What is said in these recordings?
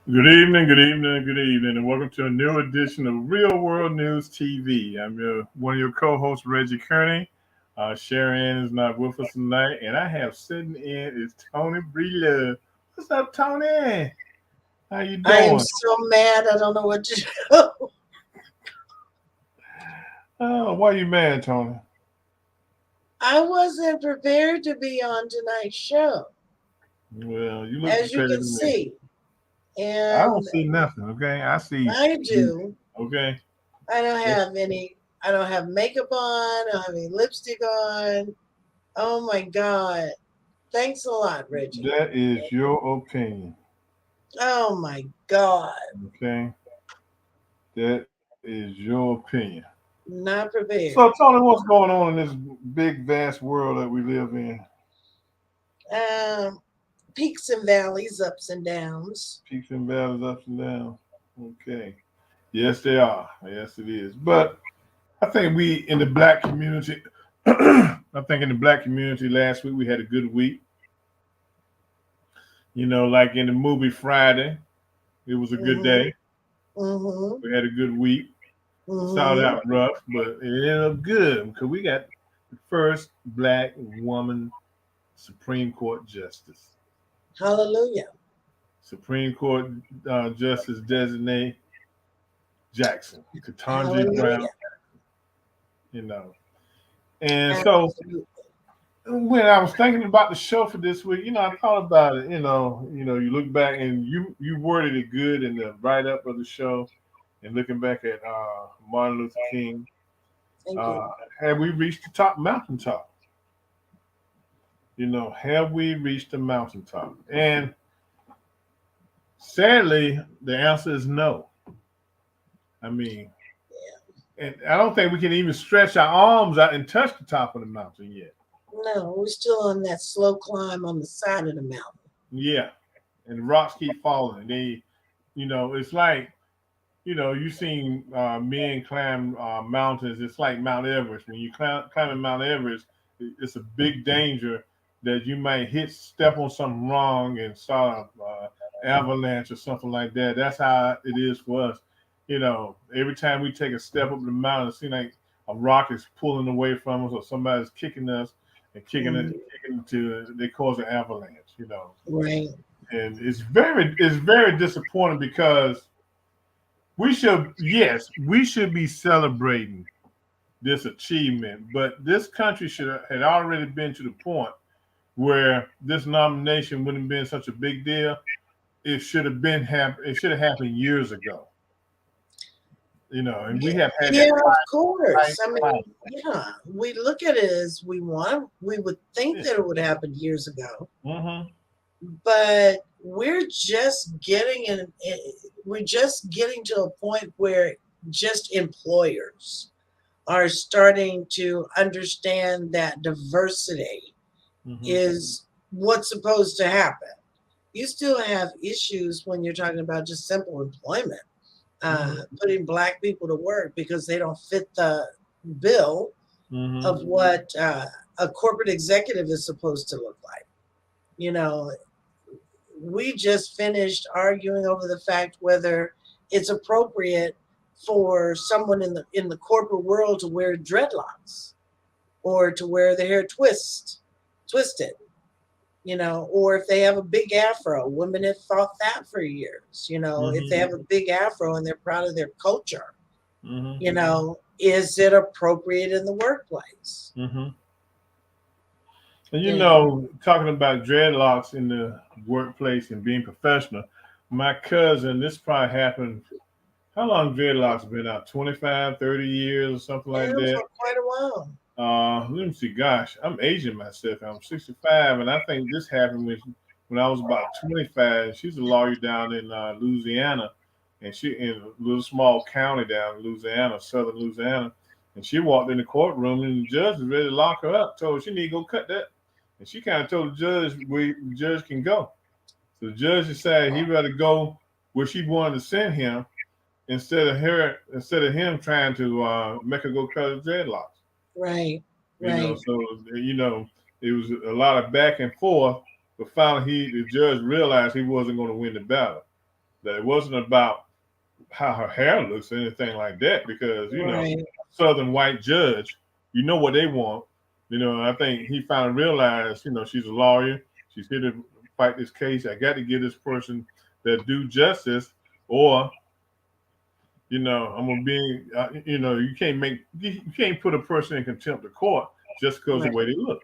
Good evening, good evening, good evening, and welcome to a new edition of Real World News TV. I'm one of your co-hosts, Reggie Kearney. Sharon is not with us tonight, and I have sitting in is Tony Breelove. What's up, Tony? How you I am doing? so mad. I don't know what to do. Oh, why you mad, Tony? I wasn't prepared to be on tonight's show, Well, you look as you prepared can to me. see. I don't And see nothing. Okay, I see I you. do. Okay. I don't Yes, have any, I don't have makeup on. I don't have any lipstick on. Oh my God. Thanks a lot, Reggie. that is your opinion. Oh my God. Okay, that is your opinion. Not So, prepared. Tony, what's going on in this big, vast world that we live in? Um, Peaks and valleys, ups and downs. Peaks and valleys, ups and downs. Okay. Yes, they are. Yes, it is. But I think we in the black community, I think in the black community last week we had a good week. Like in the movie Friday, it was a good Mm-hmm. day. Mm-hmm. We had a good week. It started Mm-hmm. out rough, but it ended up good because we got the first black woman Supreme Court justice. Hallelujah. Supreme Court Justice designate Jackson, Ketanji Brown, Hallelujah. you know. And so Absolutely. when I was thinking about the show for this week, I thought about it. You look back and you worded it good in the write up of the show, and looking back at Martin Luther King, Thank you. uh, have we reached the top mountaintop? Have we reached the mountaintop? And sadly, the answer is no. I mean, and I don't think we can even stretch our arms out and touch the top of the mountain yet. No, we're still on that slow climb on the side of the mountain. Yeah, and the rocks keep falling. It's like you've seen men climb mountains. It's like Mount Everest. When you climbing Mount Everest, it's a big danger that you might step on something wrong and start a avalanche or something like that. That's how it is for us. Every time we take a step up the mountain, it seems like a rock is pulling away from us, or somebody's kicking us and Mhm. kicking to. They cause an avalanche. Right. And it's very disappointing because we should be celebrating this achievement, but this country had already been to the point where this nomination wouldn't have been such a big deal. It should have happened years ago. And we Yeah, have had that yeah, of course. I fight. mean, yeah, we look at it as we would think Yeah. that it would happen years ago, Mm-hmm. but we're just getting to a point where just employers are starting to understand that diversity Mm-hmm. is what's supposed to happen. You still have issues when you're talking about just simple employment, Mm-hmm. putting black people to work because they don't fit the bill Mm-hmm. of what a corporate executive is supposed to look like. You know, we just finished arguing over the fact whether it's appropriate for someone in the corporate world to wear dreadlocks or to wear their hair twisted, or if they have a big afro. Women have thought that for years, if Mm-hmm. they have a big afro and they're proud of their culture, Mm-hmm. is it appropriate in the workplace? Mm-hmm. And You know, talking about dreadlocks in the workplace and being professional, my cousin, this probably happened. How long dreadlocks been out? 25, 30 years or something like yeah, that. for quite a while. Let me see. Gosh, I'm aging myself. I'm 65, and I think this happened when I was about 25. She's a lawyer down in Louisiana, and she in a little small county down in Louisiana, southern Louisiana. And she walked in the courtroom, and the judge was ready to lock her up. Told her she need to go cut that, and she kind of told the judge where the judge can go. So the judge decided he'd rather go where she wanted to send him instead of him trying to make her go cut her dreadlocks. Right, right. So it was a lot of back and forth, but finally the judge realized he wasn't going to win the battle. That it wasn't about how her hair looks or anything like that, because Right. Southern white judge, what they want. I think he finally realized, she's a lawyer. She's here to fight this case. I got to get this person that do justice, or I'm gonna be, you can't put a person in contempt of court just because of Right. the way they look.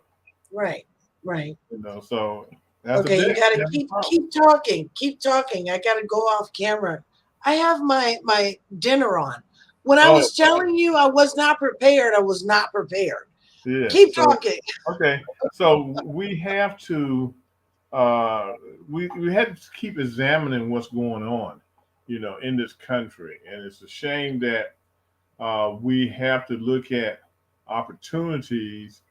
Right. Right. So after Okay, you that, gotta you have a problem. keep talking. Keep talking. I gotta go off camera. I have my dinner on. When I Oh, was telling you I was not prepared, I was not prepared. yeah. Keep So talking. okay, so we have to we had to keep examining what's going on, in this country, and it's a shame that we have to look at opportunities,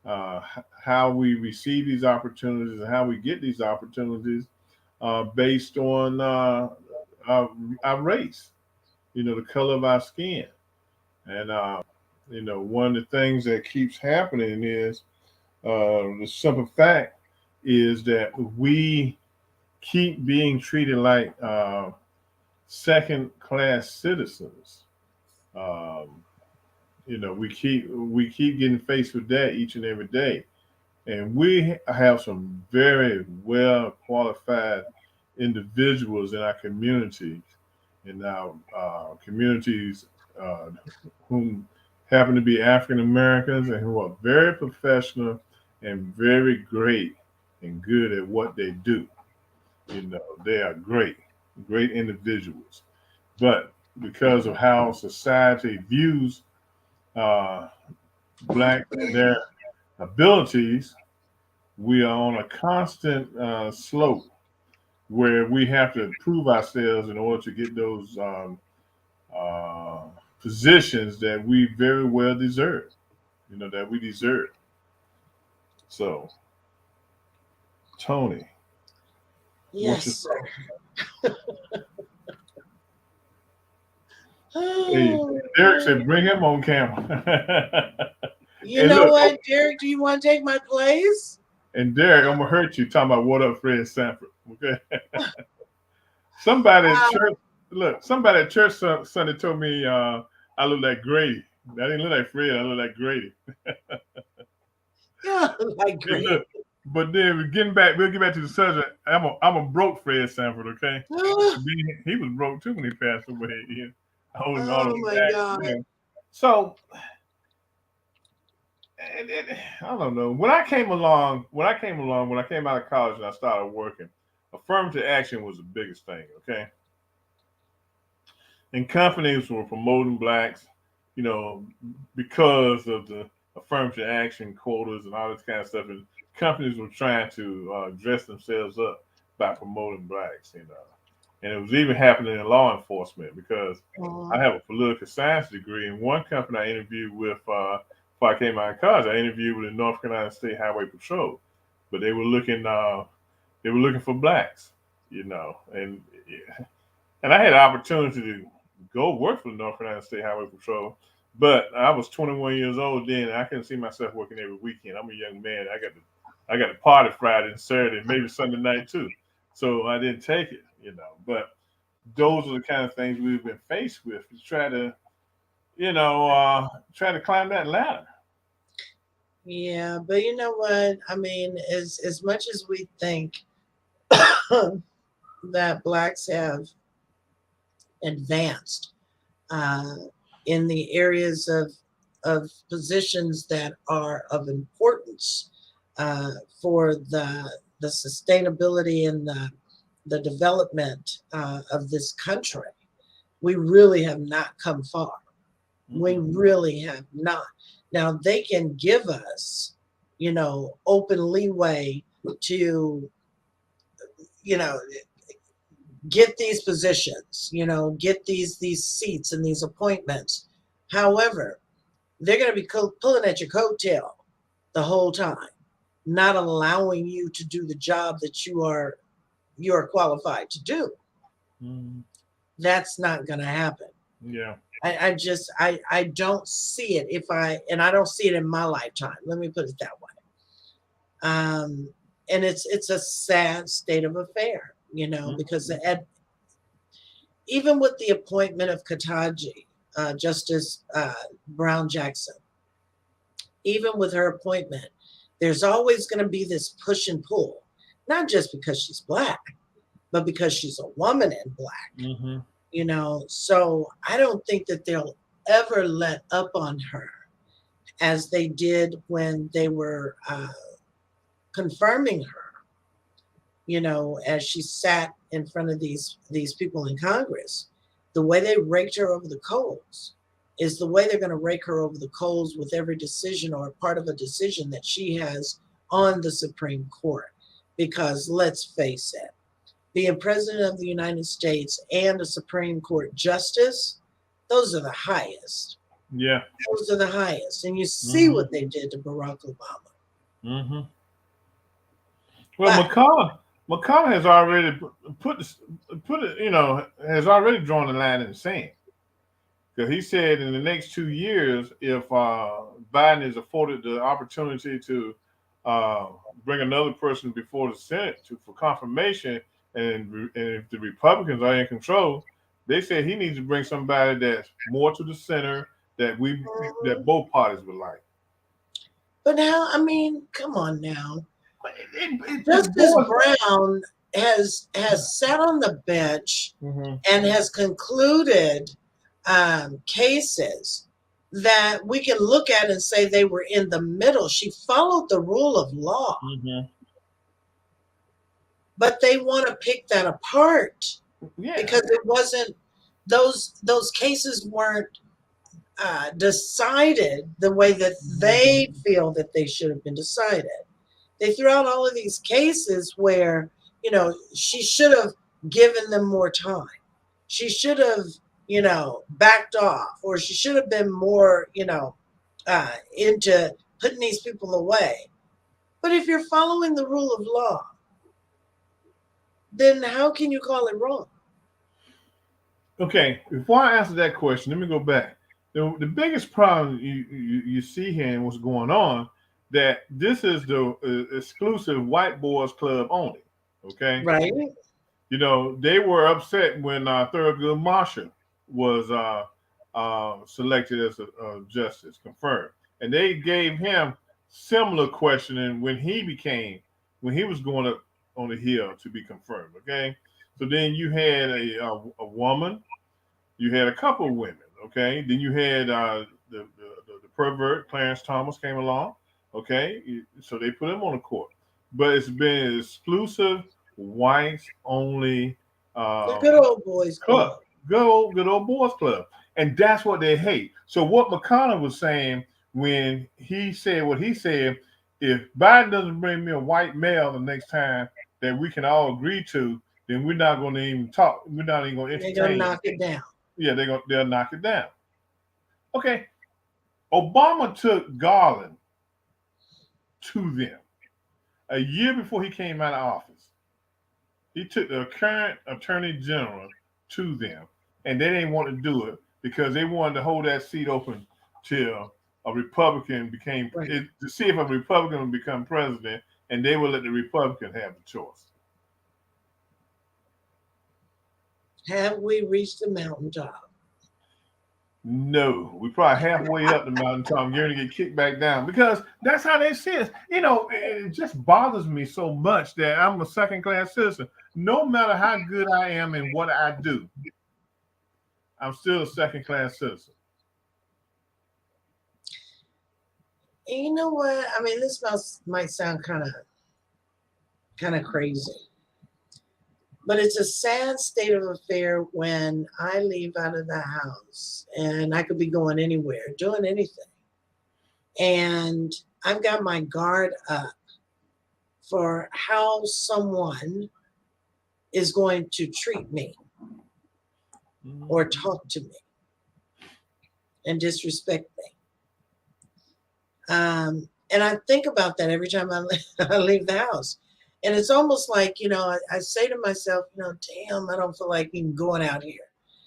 how we receive these opportunities, and how we get these opportunities based on our, our race, the color of our skin, and one of the things that keeps happening is the simple fact is that we keep being treated like second class citizens. Um, we keep getting faced with that each and every day, and we have some very well qualified individuals in our communities, uh, whom happen to be African Americans and who are very professional and very great and good at what they do. They are great, great individuals. But because of how society views uh, black and their abilities, we are on a constant slope where we have to prove ourselves in order to get those uh, positions that we very well deserve, that we deserve. So, Tony, what's Yes, your sir. thought? Hey, Derek said, bring him on camera. You And know look, what, Derek? Do you want to take my place? and Derek, I'm gonna hurt you talking about what up, Fred Sanford. Okay. Somebody at Uh, church, somebody at church Sunday told me I look like Grady. I didn't look like Fred. I look like Grady. yeah, like Hey, great. look, but then we'll get back to the subject. I'm a broke Fred Sanford, okay? He was broke too when he passed away. Yeah. Holding all the Oh way my back. God. So I don't know. When I came out of college and I started working, affirmative action was the biggest thing, okay? And companies were promoting blacks, you know, because of the affirmative action quotas and all this kind of stuff. And companies were trying to dress themselves up by promoting blacks, And it was even happening in law enforcement because I Mhm. have a political science degree. And one company I interviewed with, before I came out of college, I interviewed with the North Carolina State Highway Patrol, but they were looking for blacks, and I had an opportunity to go work for the North Carolina State Highway Patrol, but I was 21 years old then, and I couldn't see myself working every weekend. I'm a young man. I got to party Friday and Saturday, and maybe Sunday night too. So I didn't take it, But those are the kind of things we've been faced with to try to climb that ladder. Yeah, but you know what? I mean, as much as we think that blacks have advanced uh, in the areas of positions that are of importance uh, for the sustainability and the development of this country, we really have not come far. We Mm-mm. really have not. Now they can give us, open leeway to, you know, get these positions, get these seats and these appointments. However, they're going to be pulling at your coattail the whole time, not allowing you to do the job that you are qualified to do. Mm, That's not going to happen. yeah. I don't see it and I don't see it in my lifetime. Let me put it that way. And it's a sad state of affair, Mm, because even with the appointment of Ketanji, Justice Brown Jackson, even with her appointment, there's always going to be this push and pull, not just because she's Black, but because she's a woman in Black. Mm-hmm. You know, so I don't think that they'll ever let up on her as they did when they were confirming her, you know, as she sat in front of these people in Congress. The way they raked her over the coals is the way they're going to rake her over the coals with every decision or part of a decision that she has on the Supreme Court. Because let's face it, being president of the United States and a Supreme Court justice, those are the highest. Yeah. Those are the highest. And you see what they did to Barack Obama. Mm-hmm. Well, But McConnell has already put it, you know, has already drawn the line in the sand. Because he said in the next 2 years, if Biden is afforded the opportunity to uh, bring another person before the Senate for confirmation, and if the Republicans are in control, they said he needs to bring somebody that's more to the center that both parties would like. but now, I mean, come on now. But it Justice boils. Brown has sat on the bench Mm-hmm. and has concluded cases that we can look at and say they were in the middle. She followed the rule of law, Mm-hmm. but they want to pick that apart Yeah. because it wasn't those cases weren't decided the way that they feel that they should have been decided. They threw out all of these cases where, you know, she should have given them more time. She should have, you know, backed off, or she should have been more, you know, into putting these people away. But if you're following the rule of law, then how can you call it wrong? Okay, before I answer that question, let me go back. The biggest problem you see here and what's going on, that this is the exclusive white boys club only. Okay, Right? you know they were upset when Thurgood Marshall was selected as a justice, confirmed, and they gave him similar questioning when he was going up on the hill to be confirmed. Okay, so then you had a woman, you had a couple of women, okay. Then you had the pervert Clarence Thomas came along, okay. So they put him on the court, but it's been exclusive whites only The good old boys club, club. good old boys club, and that's what they hate. So what McConnell was saying when he said what he said, if Biden doesn't bring me a white male the next time that we can all agree to, then we're not going to even talk. We're not even going to They're gonna entertain. knock it down. Yeah, they'll knock it down. Okay, Obama took Garland to them a year before he came out of office. He took the current attorney general to them, and they didn't want to do it because they wanted to hold that seat open till a Republican Right. to see if a Republican would become president, and they would let the Republican have the choice. Have we reached the mountaintop? No, we probably halfway up the mountaintop. You're gonna get kicked back down because that's how they see it. You know, it just bothers me so much that I'm a second class citizen. No matter how good I am in what I do, I'm still a second class citizen. And you know what? I mean, this might sound kind of crazy, but it's a sad state of affair when I leave out of the house and I could be going anywhere, doing anything, and I've got my guard up for how someone is going to treat me or talk to me and disrespect me. And I think about that every time I leave the house. And it's almost like, you know, I say to myself, you know, damn, I don't feel like even going out here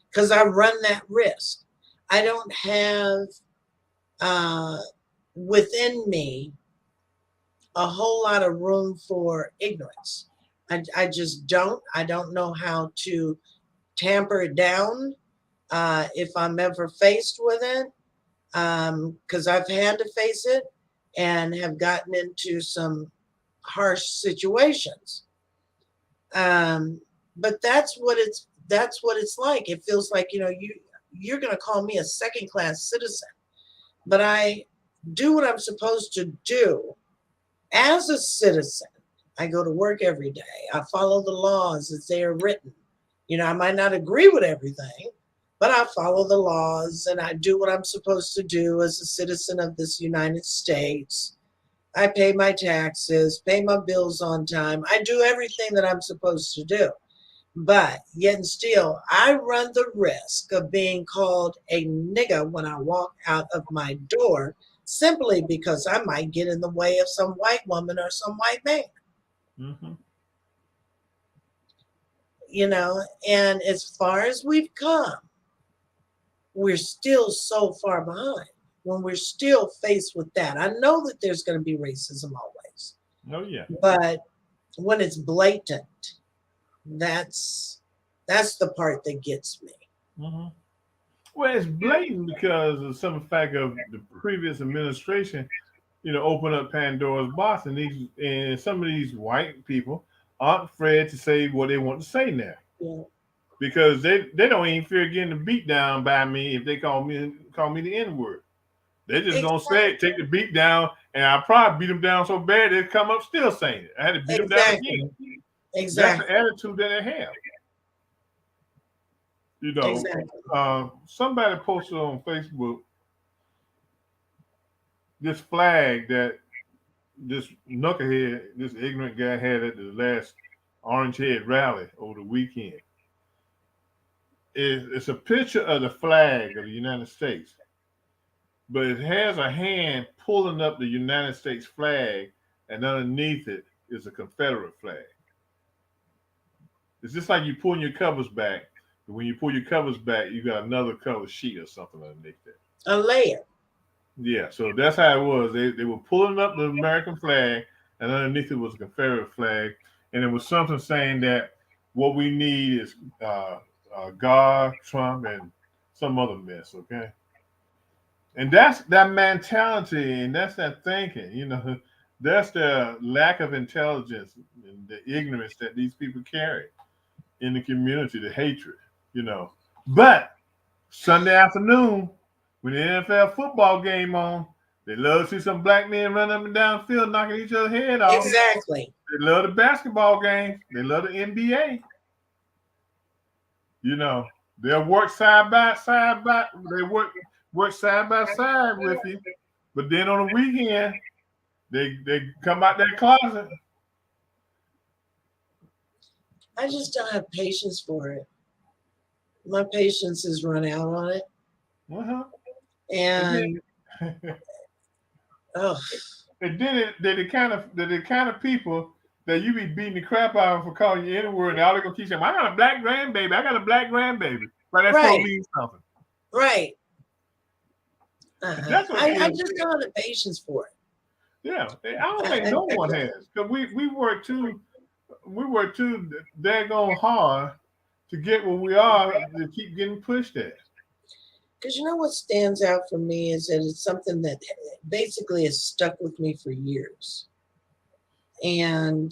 because I run that risk. I don't have within me a whole lot of room for ignorance. I just don't. I don't know how to tamper it down if I'm ever faced with it, because I've had to face it and have gotten into some harsh situations. But that's what it's like. It feels like, you're going to call me a second class citizen, but I do what I'm supposed to do as a citizen. I go to work every day. I follow the laws as they are written. I might not agree with everything, but I follow the laws and I do what I'm supposed to do as a citizen of this United States. I pay my taxes, pay my bills on time. I do everything that I'm supposed to do. But yet and still, I run the risk of being called a nigger when I walk out of my door, simply because I might get in the way of some white woman or some white man. Mm-hmm. And as far as we've come, we're still so far behind when we're still faced with that. I know that there's going to be racism always. Oh, yeah. But when it's blatant, that's the part that gets me. Mm-hmm. Well, it's blatant because of some fact of the previous administration, open up Pandora's box, and some of these white people aren't afraid to say what they want to say now. Yeah. Because they don't even fear getting beat down by me if they call me the N-word. They just gonna say it, take the beat down, and I probably beat them down so bad they'll come up still saying it. I had to beat them down again. Exactly. That's the attitude that they have. Exactly. Somebody posted on Facebook this flag that this knucklehead, this ignorant guy had at the last Orange Head rally over the weekend. It's a picture of the flag of the United States, but it has a hand pulling up the United States flag, and underneath it is a Confederate flag. It's just like you pulling your covers back. But when you pull your covers back, you got another color sheet or something underneath it. A layer. Yeah, so that's how it was. They were pulling up the American flag, and underneath it was a Confederate flag, and it was something saying that what we need is God, Trump, and some other mess. Okay, and that's that mentality, and that's that thinking. That's the lack of intelligence and the ignorance that these people carry in the community, the hatred. But Sunday afternoon, when the NFL football game on, they love to see some black men run up and down the field knocking each other's head off. Exactly. They love the basketball games. They love the NBA. They'll work side by side. They work side by side with you. But then on the weekend, they come out that closet. I just don't have patience for it. My patience is run out on it. Uh-huh. And And then they're the kind of people that you be beating the crap out of for calling you N-word, and all they're gonna teach them, I got a black grandbaby. But that's right. gonna mean something. Right. That's what I just don't have the patience for it. Yeah, I don't think no one has, because we work too daggone hard to get where we are to keep getting pushed at. Because what stands out for me is that it's something that basically has stuck with me for years. And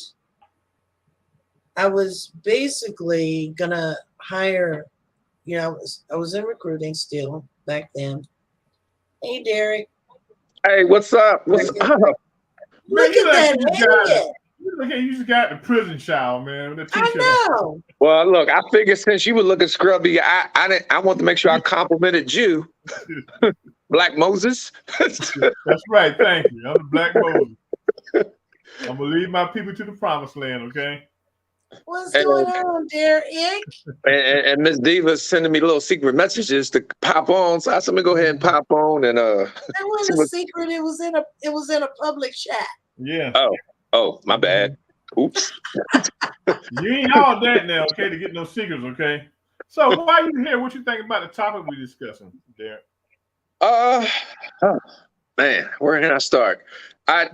I was basically gonna hire, I was in recruiting still back then. Hey, Derek. Hey, what's up? What's up? Look at that. You just got the prison child, man. I know. Well, look, I figured since you were looking scrubby, I want to make sure I complimented you, Black Moses. That's right. Thank you. I'm the Black Moses. I'm gonna lead my people to the promised land. Okay. What's going on, Derek? And Miss Diva's sending me little secret messages to pop on. So I said, let me go ahead and pop on and That wasn't a secret. It was in a public chat. Yeah. Oh, my bad. Oops. You ain't all that now, okay, to get no secrets, okay? So while you here, what you think about the topic we're discussing, Derek? Man, where can I start? I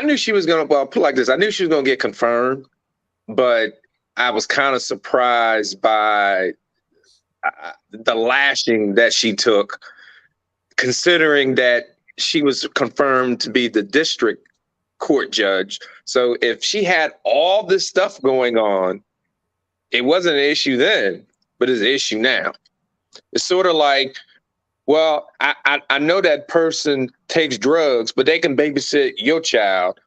knew she was gonna, well, put it like this. I knew she was gonna get confirmed, but I was kind of surprised by the lashing that she took, considering that she was confirmed to be the district court judge. So if she had all this stuff going on, it wasn't an issue then, but it's an issue now. It's sort of like, well, I know that person takes drugs, but they can babysit your child.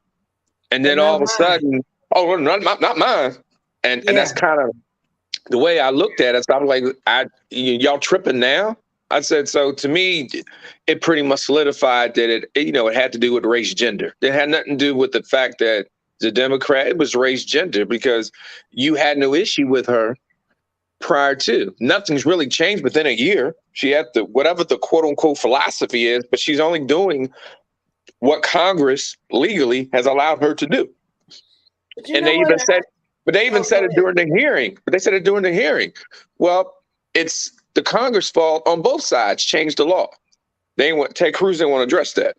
And then all of a sudden, oh, well, not mine. And that's kind of the way I looked at it. So I'm like, y'all tripping now? I said, so to me, it pretty much solidified that it had to do with race, gender. It had nothing to do with the fact that the Democrat, it was race, gender, because you had no issue with her prior to. Nothing's really changed within a year. She had whatever the quote unquote philosophy is, but she's only doing what Congress legally has allowed her to do. And they even said, said it during the hearing. But they said it during the hearing. Well, it's the Congress fault on both sides. Change the law. Ted Cruz didn't want to address that.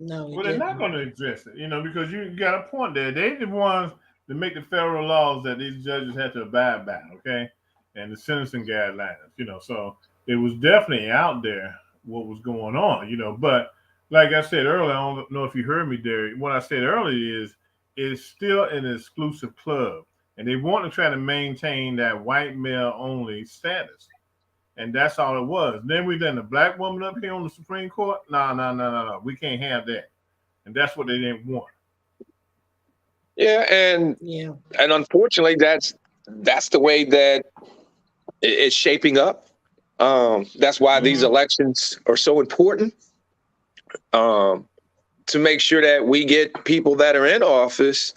No, well, they're not going to address it, because you got a point there. They're the ones that make the federal laws that these judges had to abide by, okay, and the sentencing guidelines, So it was definitely out there what was going on, But like I said earlier, I don't know if you heard me there. What I said earlier is it's still an exclusive club, and they want to try to maintain that white male only status. And that's all it was. Then we done the black woman up here on the Supreme Court. No. We can't have that. And that's what they didn't want. Yeah, and unfortunately, that's the way that it's shaping up. That's why these elections are so important. To make sure that we get people that are in office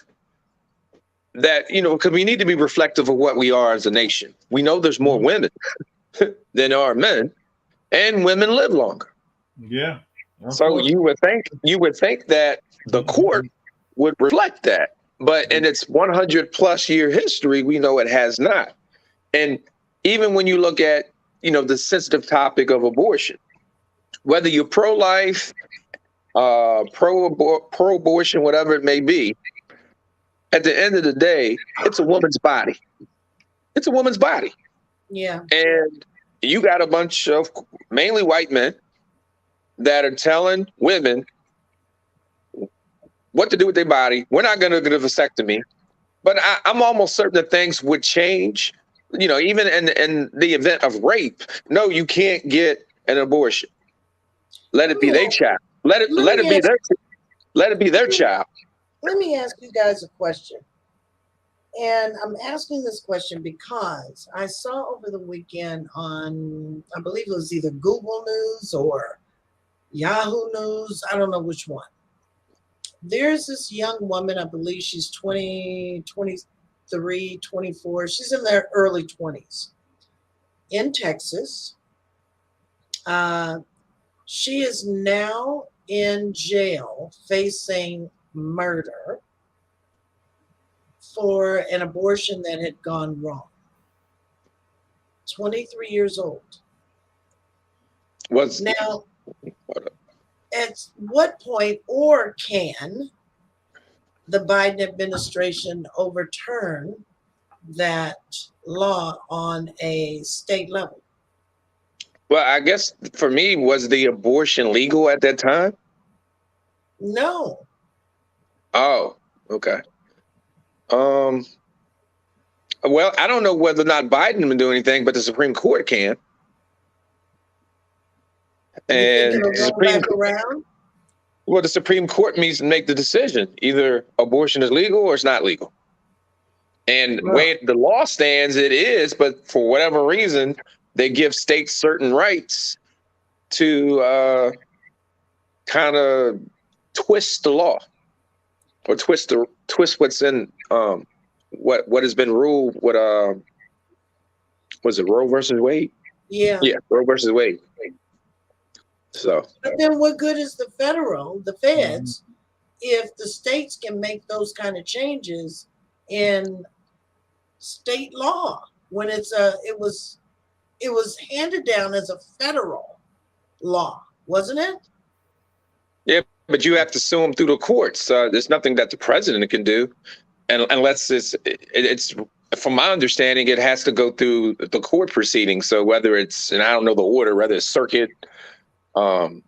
that, because we need to be reflective of what we are as a nation. We know there's more women than there are men, and women live longer. Yeah. So you would think that the court would reflect that, but in its 100 plus year history, we know it has not. And even when you look at, the sensitive topic of abortion, whether you're pro-life, pro-abortion, whatever it may be, at the end of the day, it's a woman's body. It's a woman's body. Yeah. And you got a bunch of mainly white men that are telling women what to do with their body. We're not going to get a vasectomy, but I'm almost certain that things would change, even in the event of rape. No, you can't get an abortion. Let it be their child. Let it be their child. Let me ask you guys a question. And I'm asking this question because I saw over the weekend on, I believe it was either Google News or Yahoo News. I don't know which one. There's this young woman, I believe she's 20, 23, 24. She's in their early 20s in Texas. She is now in jail facing murder for an abortion that had gone wrong. 23 years old. Now, at what point, or can the Biden administration overturn that law on a state level? Well, I guess for me, was the abortion legal at that time? No. Oh, okay. Well, I don't know whether or not Biden can do anything, but the Supreme Court can. And the Supreme Court needs to make the decision. Either abortion is legal or it's not legal. And the way the law stands, it is, but for whatever reason, they give states certain rights to kind of twist the law or twist what's in what has been ruled. What was it, Roe versus Wade? Yeah, Roe versus Wade. So, but then what good is the feds, if the states can make those kind of changes in state law when it was handed down as a federal law, wasn't it? Yeah, but you have to sue them through the courts. There's nothing that the president can do. unless it's from my understanding, it has to go through the court proceeding. So whether it's, and I don't know the order, whether it's circuit,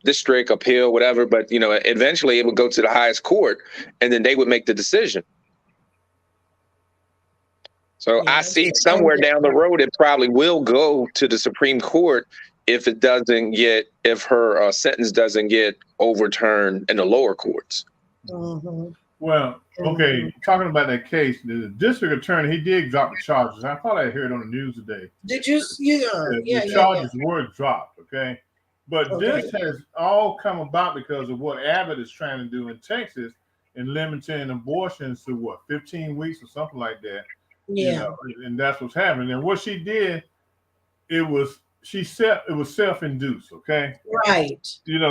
district, appeal, whatever, but eventually it would go to the highest court, and then they would make the decision. So Yeah, I see somewhere down the road it probably will go to the Supreme Court if her sentence doesn't get overturned in the lower courts. Mm-hmm. Well, okay, talking about that case, the district attorney, he did drop the charges. I thought I heard on the news today. Did you? The charges were dropped, okay? But this has all come about because of what Abbott is trying to do in Texas in limiting abortions to 15 weeks or something like that. Yeah. And that's what's happening. And what she did, it was self-induced, okay? Right.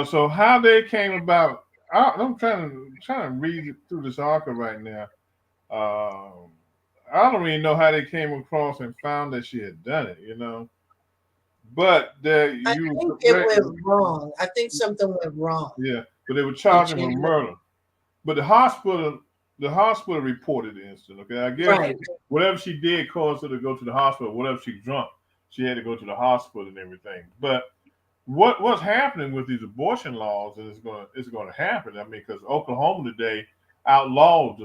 So how they came about, I'm trying to read it through this article right now. I don't really know how they came across and found that she had done it, But I think it went wrong. I think something went wrong. Yeah, but they were charging her murder. But the hospital reported the incident. Okay, I guess whatever she did caused her to go to the hospital. Whatever she drunk, she had to go to the hospital and everything. But what's happening with these abortion laws, and it's going to happen. I mean, because Oklahoma today outlawed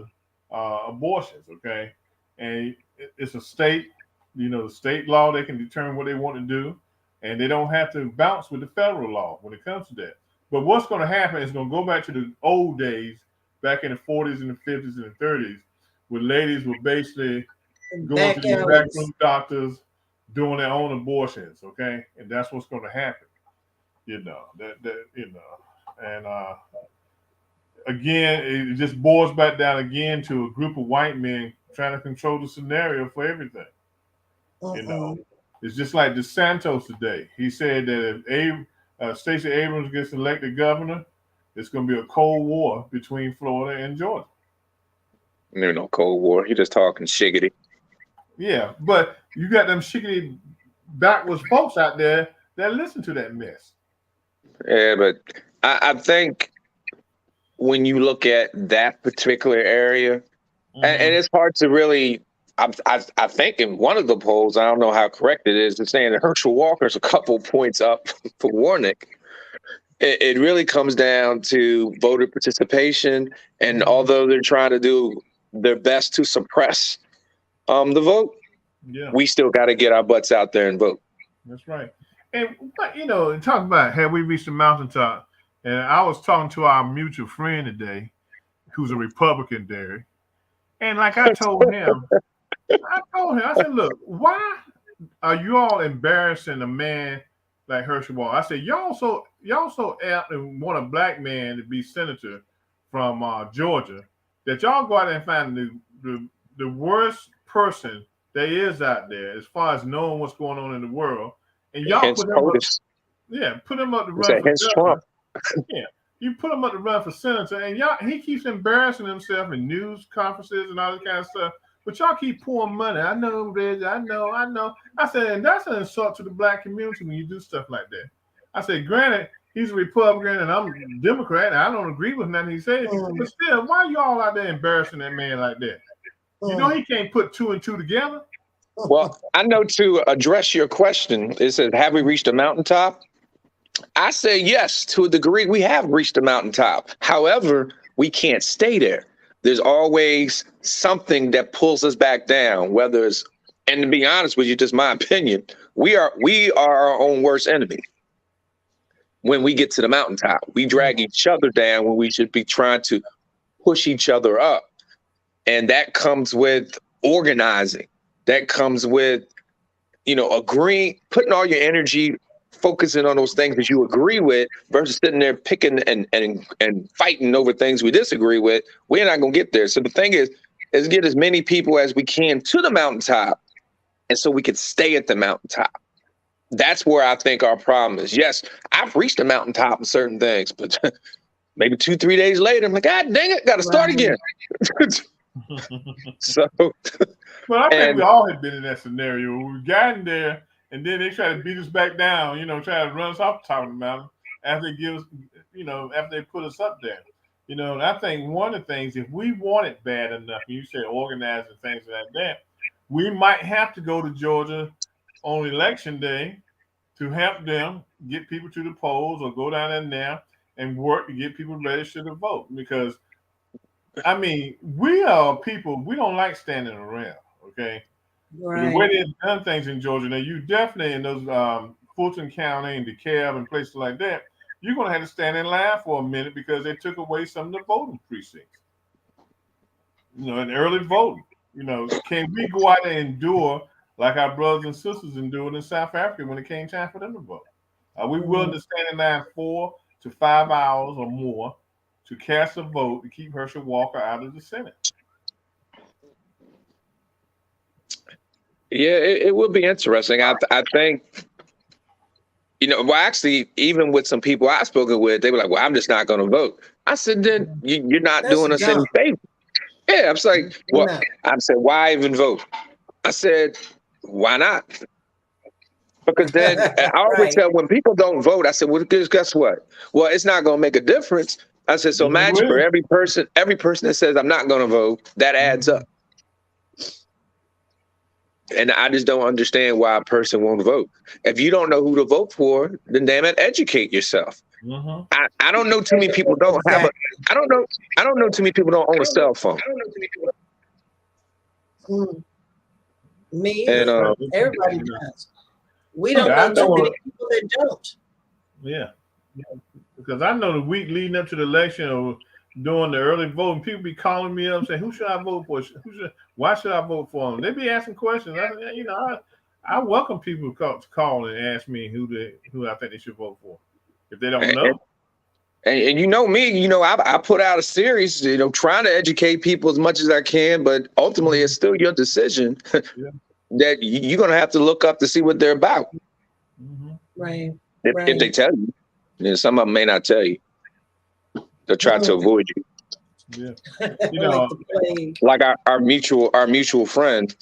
abortions. Okay, and it's a state. The state law, they can determine what they want to do, and they don't have to bounce with the federal law when it comes to that. But what's going to happen is going to go back to the old days, back in the 40s and the 50s and the 30s, where ladies were basically going to the backroom doctors doing their own abortions, okay? And that's what's going to happen, and again, it just boils back down again to a group of white men trying to control the scenario for everything. It's just like DeSantis today. He said that if Stacey Abrams gets elected governor, it's going to be a cold war between Florida and Georgia. There's no cold war. You're just talking shiggity. Yeah, but you got them shiggity backwards folks out there that listen to that mess. Yeah, but I think when you look at that particular area, and it's hard to really, I think in one of the polls, I don't know how correct it is, it's saying that Herschel Walker's a couple points up for Warnock. It really comes down to voter participation, and although they're trying to do their best to suppress the vote, we still got to get our butts out there and vote. That's right. And talking about have we reached the mountaintop? And I was talking to our mutual friend today, who's a Republican there, and like I told him, I said, look, why are you all embarrassing a man like Herschel Walker? I said, y'all so apt and want a black man to be senator from Georgia that y'all go out there and find the worst person there is out there as far as knowing what's going on in the world, and y'all put him up to run for Trump. Yeah, you put him up to run for senator, and he keeps embarrassing himself in news conferences and all that kind of stuff. But y'all keep pouring money. I know, Reggie. I know. I said, and that's an insult to the black community when you do stuff like that. I said, granted, he's a Republican and I'm a Democrat, and I don't agree with nothing he says. But still, why are you all out there embarrassing that man like that? He can't put two and two together. Well, I know to address your question, it says, have we reached a mountaintop? I say yes, to a degree, we have reached a mountaintop. However, we can't stay there. There's always something that pulls us back down, whether it's, and to be honest with you, just my opinion, we are our own worst enemy. When we get to the mountaintop, we drag each other down when we should be trying to push each other up. And that comes with organizing. That comes with, agreeing, putting all your energy, focusing on those things that you agree with versus sitting there picking and fighting over things we disagree with. We're not going to get there. So the thing is get as many people as we can to the mountaintop, and so we can stay at the mountaintop. That's where I think our problem is. Yes, I've reached the mountaintop in certain things, but maybe 2-3 days later, I'm like, God dang it, got to start again. So, well, I think we all have been in that scenario. We've gotten there, and then they try to beat us back down. Try to run us off the top of the mountain after they give us, after they put us up there. And I think one of the things, if we want it bad enough, and you said organizing things like that, we might have to go to Georgia on election day to help them get people to the polls or go down in there and work to get people registered to vote. Because, I mean, we are people, we don't like standing around, okay? The way Right. they've done things in Georgia, now you definitely in those Fulton County and DeKalb and places like that, you're going to have to stand in line for a minute because they took away some of the voting precincts, and early voting. Can we go out and endure like our brothers and sisters endured in South Africa when it came time for them to vote? Are we willing to stand in line 4 to 5 hours or more to cast a vote to keep Herschel Walker out of the Senate? Yeah, it will be interesting. I think, well, actually, even with some people I've spoken with, they were like, well, I'm just not going to vote. I said, then you're not That's doing us dumb. any favor. Yeah, I was like, well, No. I said, why even vote? I said, why not? Because then I always Right. tell when people don't vote, I said, well, guess what? Well, it's not going to make a difference. I said, so Yeah, it imagine for will. every person that says I'm not going to vote, that adds up. And I just don't understand why a person won't vote. If you don't know who to vote for, then damn it, educate yourself. Mm-hmm. I don't know too many people don't have a. Exactly. I don't know too many people don't own a cell phone. Mm. Me And either. Everybody does. We don't Yeah, I know too know. many people that don't. Yeah, because I know the week leading up to the election or during the early voting, people be calling me up saying, "Who should I vote for? Why should I vote for them?" They be asking questions. I welcome people to call and ask me who I think they should vote for if they don't know. And you know me, I put out a series, trying to educate people as much as I can, but ultimately it's still your decision Yeah. that you're going to have to look up to see what they're about. Mm-hmm. Right. If they tell you. Some of them may not tell you. They'll try to avoid you. Yeah. Like the plague. Like our mutual friend,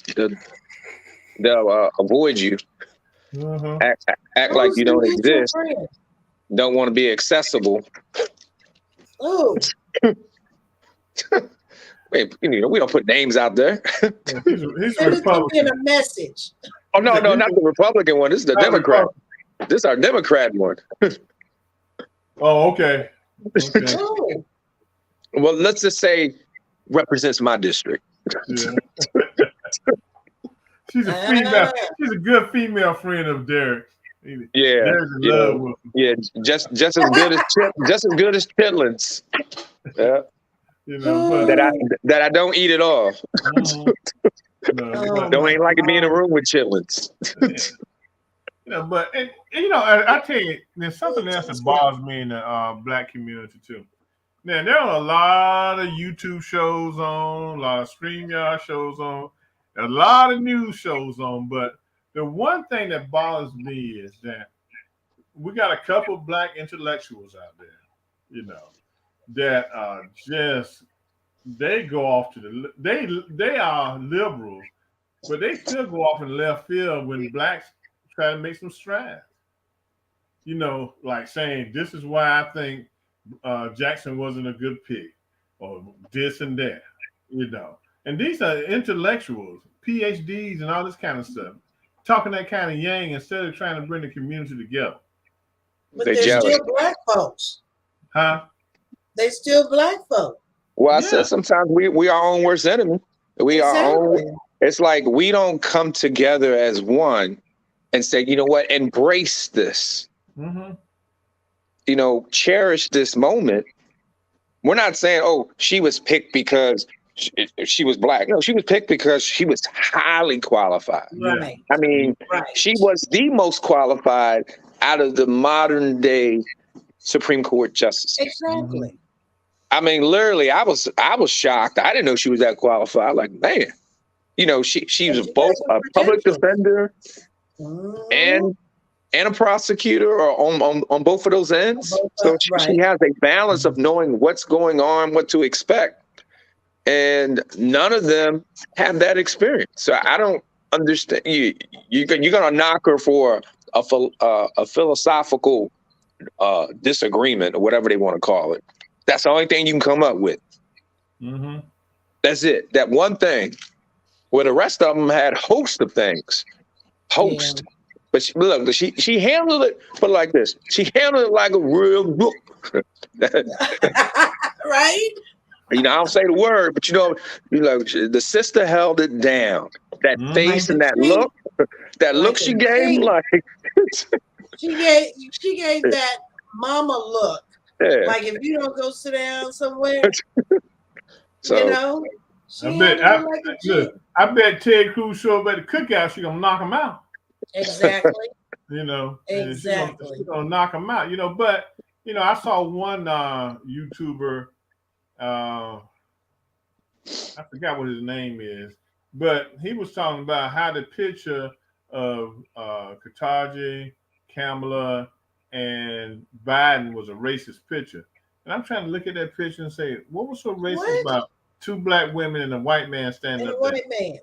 they'll avoid you, Uh-huh. act like Who's you the don't mutual exist, friend? don't want to be accessible. Oh, Wait, we don't put names out there. Yeah, he's a send it to me in Republican. a message. Oh no, not the Republican one. This is the Not Democrat. Republican. This is our Democrat one. Oh, okay. Okay. Oh, Well, let's just say represents my district. Yeah. She's a female. ah, She's a good female friend of Derek. Yeah, Derek's in love with him. yeah, just as good as chitlins. Yeah, But that I don't eat at all. no, oh Don't my ain't like to be in a God. room with chitlins. but I tell you, there's something else that bothers me in the black community too. Now there are a lot of YouTube shows on, a lot of StreamYard shows on, a lot of news shows on. But the one thing that bothers me is that we got a couple black intellectuals out there, that are just they go off to they are liberals, but they still go off in left field when blacks try to make some strides. Like saying this is why I think Jackson wasn't a good pick, or this and that. And these are intellectuals, PhDs, and all this kind of stuff, talking that kind of yang instead of trying to bring the community together. But They're they're jealous. still black folks. Huh? They still black folk. Well, I Yeah. said sometimes we are our own worst enemy. We are our own. Exactly. It's like we don't come together as one and say, you know what, embrace this. Mm-hmm. Cherish this moment. We're not saying, oh, she was picked because she was black. No, she was picked because she was highly qualified. Right. I mean, Right. she was the most qualified out of the modern day Supreme Court justices. Exactly. I mean, literally, I was shocked. I didn't know she was that qualified. Like, man, she was both a public defender and a prosecutor, or on both of those ends. So she has a balance of knowing what's going on, what to expect, and none of them have that experience. So I don't understand. You're gonna knock her for a philosophical disagreement or whatever they want to call it. That's the only thing you can come up with. Mm-hmm. That's it. That one thing. Where the rest of them had host of things. Host. Yeah. But she handled it, put it like this. She handled it like a real book. Right? I don't say the word, but the sister held it down. That Mm-hmm. Like face and a that king. look she gave him, like She gave that mama look. yeah. Like if you don't go sit down somewhere, So she handled it like a look, king. I bet Ted Cruz show up at the cookout, she gonna knock him out. Exactly. And Exactly. she gonna knock him out. But I saw one YouTuber, I forgot what his name is, but he was talking about how the picture of Ketanji, Kamala, and Biden was a racist picture. And I'm trying to look at that picture and say, what was so racist about two black women and a white man standing up there? White man.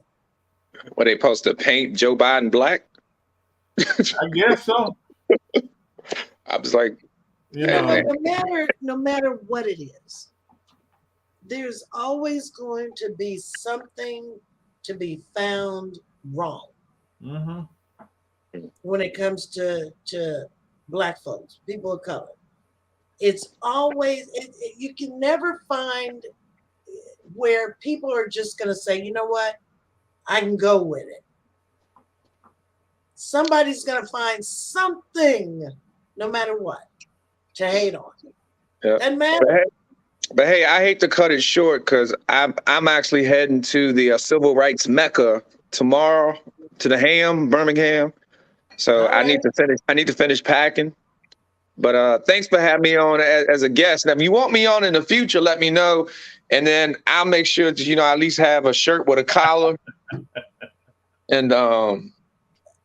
Were they supposed to paint Joe Biden black? I guess so. I was like, No matter what it is, there's always going to be something to be found wrong when it comes to black folks, people of color. It's always you can never find where people are just going to say, you know what, I can go with it. Somebody's going to find something, no matter what, to hate on. Yeah. Doesn't matter. But hey, I hate to cut it short because I'm actually heading to the civil rights mecca tomorrow to the Birmingham. So I need to finish packing. But thanks for having me on as a guest. Now, if you want me on in the future, let me know, and then I'll make sure that I at least have a shirt with a collar. And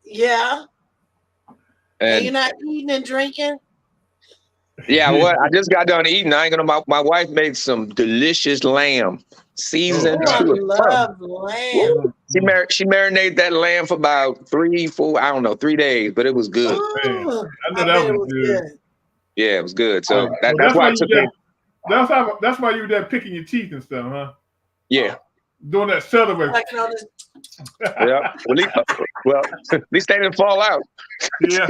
yeah. And you're not eating and drinking? Yeah, I just got done eating. I ain't gonna. My wife made some delicious lamb, seasoned I to love lamb. She marinated that lamb for about 3 days, but it was good. Oh, I know that was good. Yeah, it was good. So that's why I took it. That's why you were there picking your teeth and stuff, huh? Yeah. Doing that southern way. Yeah. Well, at least they didn't fall out. Yeah.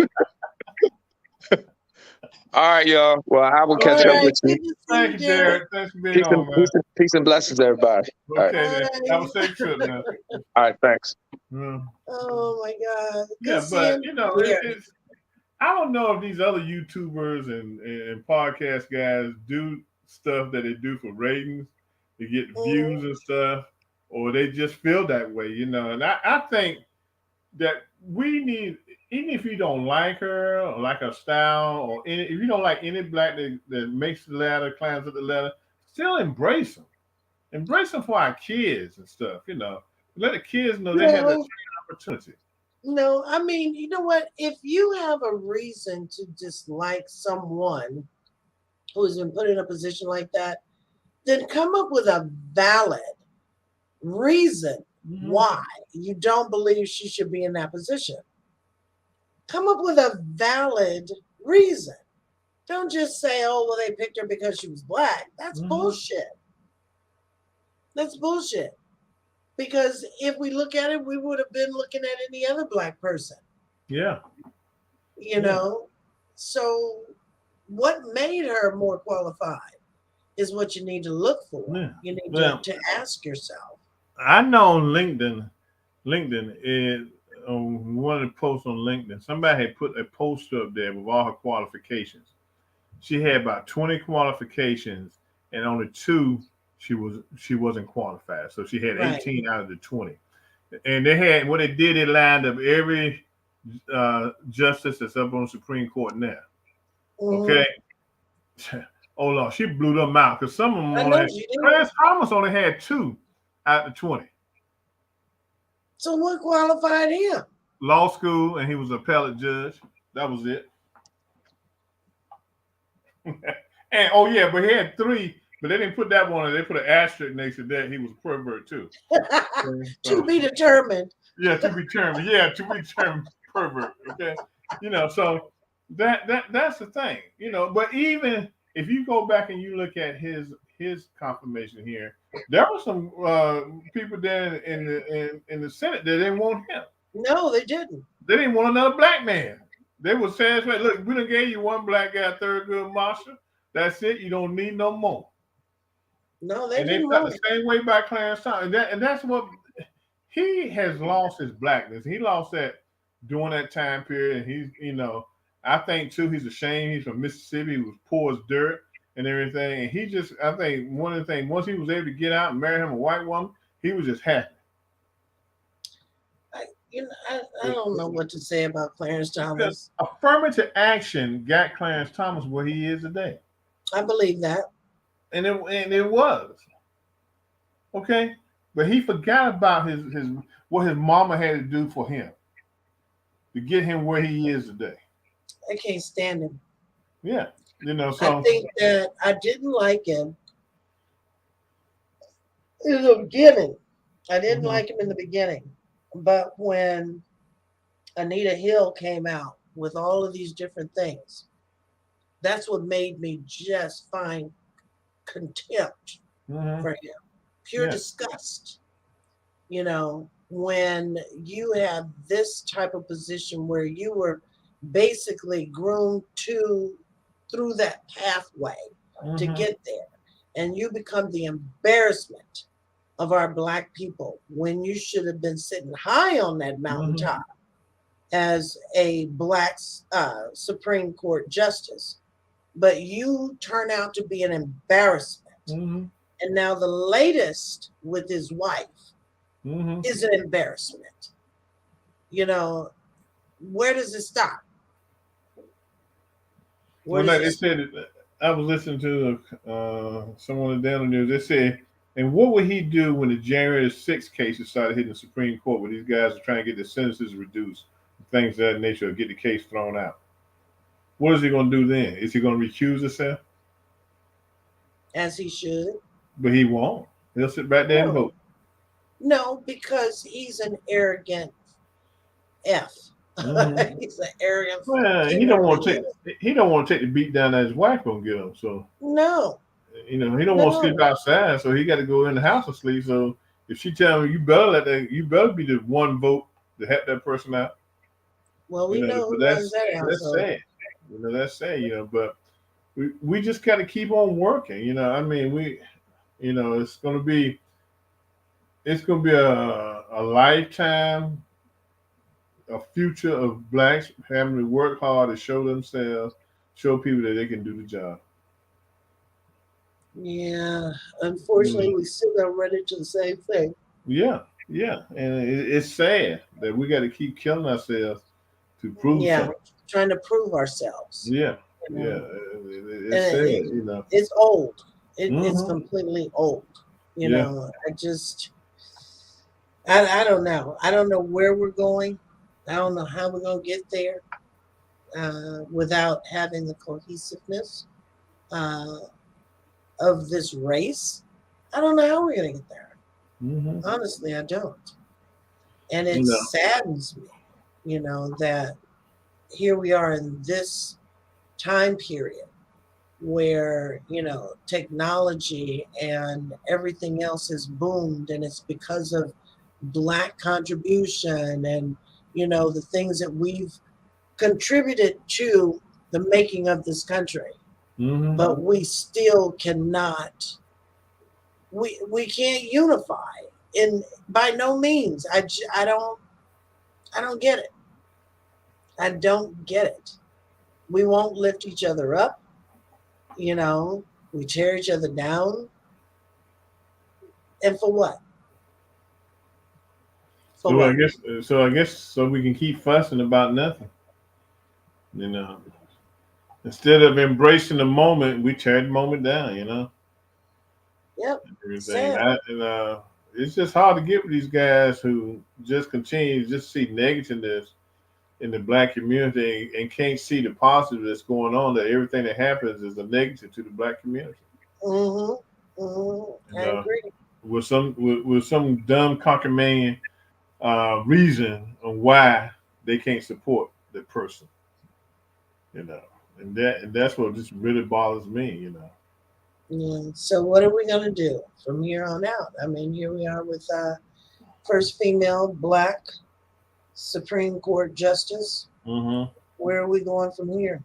All right, y'all. Well, I will catch up with you. Thank you, Derek. Thanks for being on, man. Peace and blessings, everybody. Okay, then. Have a safe trip, man. All right, thanks. Oh my God. Yeah, but it's I don't know if these other YouTubers and podcast guys do stuff that they do for ratings to get views and stuff, or they just feel that way, And I think that we need, even if you don't like her or like her style, or if you don't like any black that makes the ladder, climbs up the ladder, still embrace them. Embrace them for our kids and stuff, Let the kids know they have that same opportunity. No, I mean, you know what? If you have a reason to dislike someone who has been put in a position like that, then come up with a valid reason why you don't believe she should be in that position. Come up with a valid reason. Don't just say, oh, well, they picked her because she was black. That's bullshit. That's bullshit. Because if we look at it, we would have been looking at any other black person. Yeah. You know? So what made her more qualified is what you need to look for. Yeah. You need to ask yourself. I know on LinkedIn is on one of the posts on LinkedIn, somebody had put a poster up there with all her qualifications. She had about 20 qualifications, and only 2 she wasn't qualified. So she had 18 out of the 20. And they lined up every justice that's up on the Supreme Court now. Okay. Oh Lord, she blew them out because some of them Clarence Thomas only had 2 out of 20. So what qualified him? Law school, and he was an appellate judge. That was it. And but he had 3, but they didn't put that one. They put an asterisk next to that. He was a pervert too. To be determined. Yeah, to be determined. Yeah, to be determined pervert. Okay, so that's the thing. But even if you go back and you look at his confirmation here, there were some people there in the Senate that didn't want him. No, they didn't. They didn't want another black man. They were saying, "Look, we done gave you one black guy, Thurgood Marshall. That's it. You don't need no more." No, they And they didn't felt want the it. same way by Clarence Thomas, and that's what he has lost his blackness. He lost that during that time period, and he's I think too he's ashamed. He's from Mississippi. He was poor as dirt and everything, and he just I think one of the things once he was able to get out and marry him a white woman, he was just happy. I don't know what to say about Clarence Thomas. Affirmative action got Clarence Thomas where he is today. I believe that. And it was. Okay? But he forgot about his what his mama had to do for him to get him where he is today. I can't stand him. Yeah. So I think that I didn't like him in the beginning. I didn't like him in the beginning. But when Anita Hill came out with all of these different things, that's what made me just find contempt for him. Pure disgust. When you have this type of position where you were basically groomed through that pathway to get there, and you become the embarrassment of our black people when you should have been sitting high on that mountaintop as a black Supreme Court justice, but you turn out to be an embarrassment. And now the latest with his wife is an embarrassment. Where does it stop? Like they said, I was listening to someone on the Daily News. They said, and what would he do when the January 6th cases started hitting the Supreme Court, where these guys are trying to get the sentences reduced, things of that nature, or get the case thrown out? What is he going to do then? Is he going to recuse himself? As he should. But he won't. He'll sit back there and vote. No, because he's an arrogant F. He's an arrogant. Well, he don't want to take the beat down that his wife gonna get him. So no, he don't want to sleep outside. So he got to go in the house and sleep. So if she tell him you better be the one vote to help that person out. Well, we know who runs that house. That's sad. That's sad. But we just got to keep on working. I mean, it's gonna be a lifetime. A future of blacks having to work hard to show themselves, show people that they can do the job. Yeah, unfortunately, we still got to run into the same thing. Yeah, and it's sad that we got to keep killing ourselves to prove something. Trying to prove ourselves. Yeah, it's sad. It's old. It's completely old. I don't know. I don't know where we're going. I don't know how we're going to get there without having the cohesiveness of this race. I don't know how we're going to get there. Honestly, I don't. And it saddens me, that here we are in this time period where, technology and everything else has boomed, and it's because of Black contribution and the things that we've contributed to the making of this country. But we still cannot, we can't unify by no means. I don't get it. I don't get it. We won't lift each other up. We tear each other down. And for what? I guess so we can keep fussing about nothing. Instead of embracing the moment, we tear the moment down. Yep. And it's just hard to get with these guys who just continue to just see negativeness in the Black community and can't see the positive that's going on. That everything that happens is a negative to the Black community. I agree. With some dumb cockamamie reason on why they can't support the person. And that's what just really bothers me, Yeah. So what are we gonna do from here on out? I mean, here we are with first female black Supreme Court justice. Mm-hmm. Where are we going from here?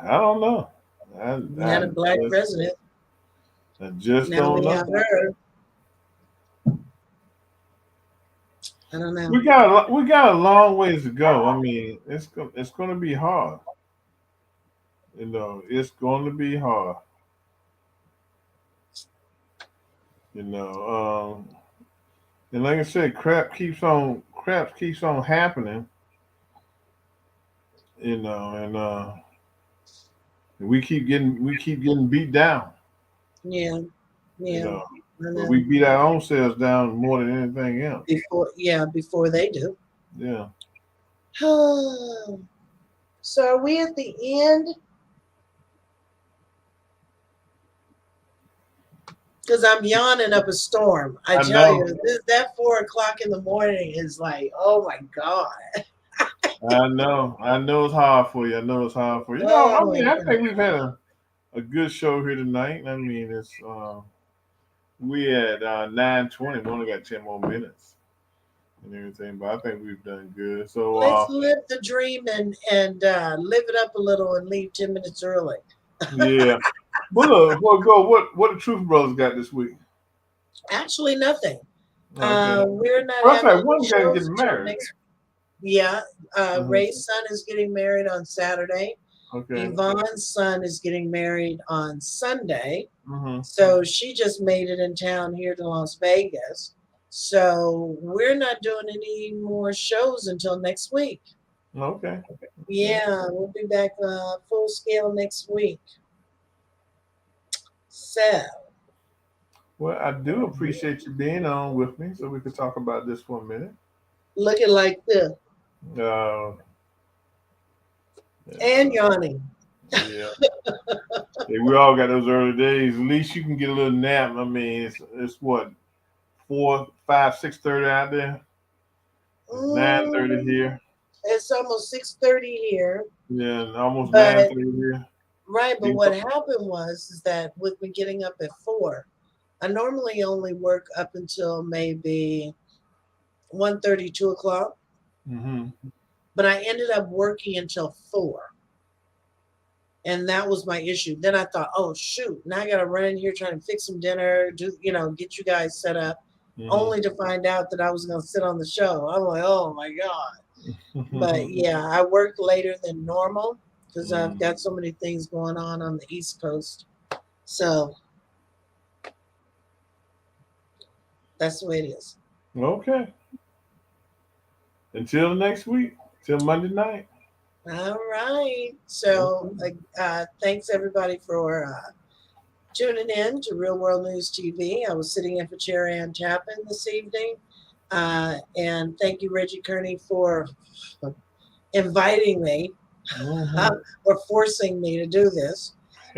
I don't know. We had a black president. I just Now don't we know. have her. I don't know. We got a long ways to go. I mean, it's going to be hard. It's going to be hard. And like I said, crap keeps on happening. And we keep getting beat down. Yeah. You Yeah. know, but we beat our own selves down more than anything else. Before they do. Yeah. So are we at the end? Because I'm yawning up a storm. I tell know. you, that 4:00 in the morning is like, oh my God. I know it's hard for you. I know it's hard for you. I mean, I think we've had a good show here tonight. I mean, it's we at 9:20. We only got 10 more minutes and everything, but I think we've done good. So let's live the dream and live it up a little and leave 10 minutes early. Yeah. But look, what the Truth Brothers got this week? Actually, nothing. Okay. We're not Well, having one guy shows getting married. next. Yeah, Ray's son is getting married on Saturday. Okay. Yvonne's son is getting married on Sunday. Mm-hmm. So she just made it in town here to Las Vegas. So we're not doing any more shows until next week. Okay. Yeah, we'll be back full scale next week. So. Well, I do appreciate you being on with me so we could talk about this for a minute. Looking like this. And yawning. Yeah. Hey, we all got those early days. At least you can get a little nap. I mean, it's what 4, 5, 6:30 out there. 9:30 here. It's almost 6:30 here. Yeah, almost 9:30 here. Right, but what happened is that with me getting up at 4, I normally only work up until maybe 1:30, 2 o'clock. Mm-hmm. But I ended up working until 4. And that was my issue. Then I thought, oh shoot, now I gotta run in here trying to fix some dinner, get you guys set up, only to find out that I was gonna sit on the show. I'm like, oh my God. But yeah, I worked later than normal because I've got so many things going on the East Coast. So that's the way it is. Okay. Until next week, till Monday night. All right. So thanks everybody for tuning in to Real World News TV. I was sitting in for Cherry Ann Tappan this evening. And thank you, Reggie Kearney, for inviting me or forcing me to do this.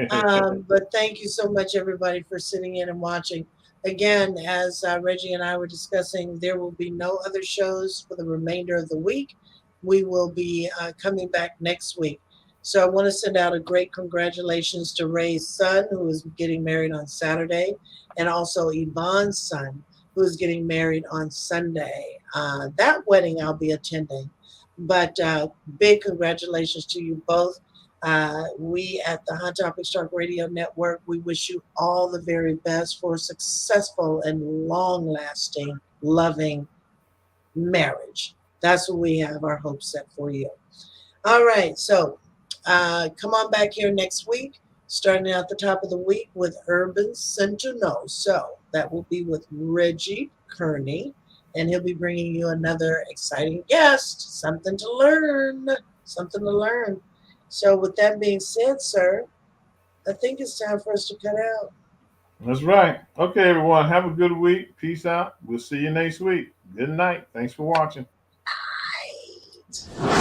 But thank you so much, everybody, for sitting in and watching. Again, as Reggie and I were discussing, there will be no other shows for the remainder of the week. We will be coming back next week. So I want to send out a great congratulations to Ray's son, who is getting married on Saturday, and also Yvonne's son, who is getting married on Sunday. That wedding I'll be attending. But big congratulations to you both. We at the Hot Topics Talk Radio Network, we wish you all the very best for a successful and long-lasting, loving marriage. That's what we have our hopes set for you. All right, so come on back here next week, starting at the top of the week with Urban Sentinel. So that will be with Reggie Kearney, and he'll be bringing you another exciting guest, something to learn. So with that being said, sir, I think it's time for us to cut out. That's right. Okay, everyone, have a good week. Peace out. We'll see you next week. Good night. Thanks for watching. Right.